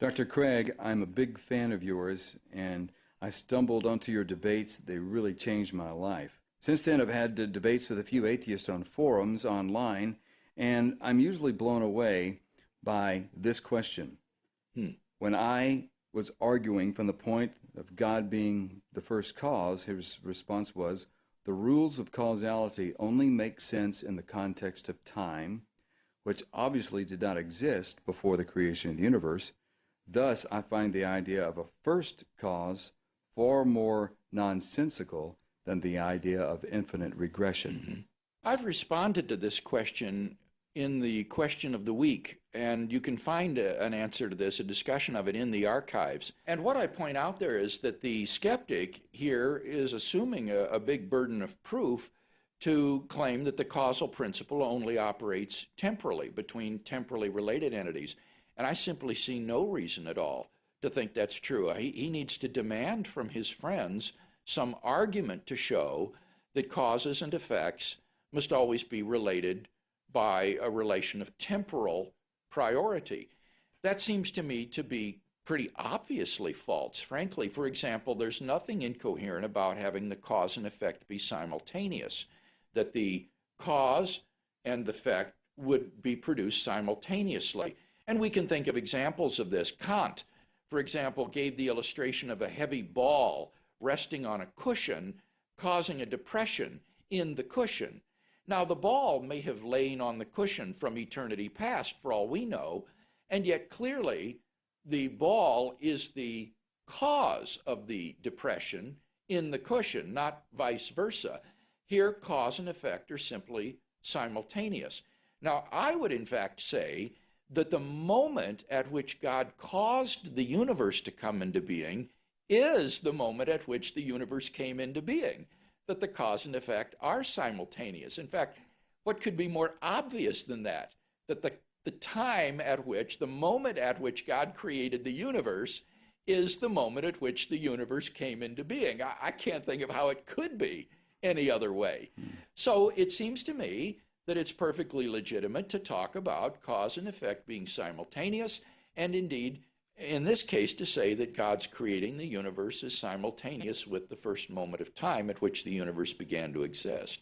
Dr. Craig, I'm a big fan of yours, and I stumbled onto your debates. They really changed my life. Since then, I've had debates with a few atheists on forums online, and I'm usually blown away by this question. When I was arguing from the point of God being the first cause, his response was, the rules of causality only make sense in the context of time, which obviously did not exist before the creation of the universe. Thus, I find the idea of a first cause far more nonsensical than the idea of infinite regression. I've responded to this question in the question of the week, and you can find an answer to this, a discussion of it in the archives. And what I point out there is that the skeptic here is assuming a big burden of proof to claim that the causal principle only operates temporally between temporally related entities. And I simply see no reason at all to think that's true. He needs to demand from his friends some argument to show that causes and effects must always be related by a relation of temporal priority. That seems to me to be pretty obviously false. Frankly, for example, there's nothing incoherent about having the cause and effect be simultaneous, that the cause and the effect would be produced simultaneously. And we can think of examples of this. Kant, for example, gave the illustration of a heavy ball resting on a cushion, causing a depression in the cushion. Now, the ball may have lain on the cushion from eternity past, for all we know, and yet clearly the ball is the cause of the depression in the cushion, not vice versa. Here, cause and effect are simply simultaneous. Now, I would in fact say that the moment at which God caused the universe to come into being is the moment at which the universe came into being, that the cause and effect are simultaneous. In fact, what could be more obvious than that? That the time at which, the moment at which God created the universe is the moment at which the universe came into being. I can't think of how it could be any other way. So it seems to me that it's perfectly legitimate to talk about cause and effect being simultaneous, and indeed, in this case, to say that God's creating the universe is simultaneous with the first moment of time at which the universe began to exist.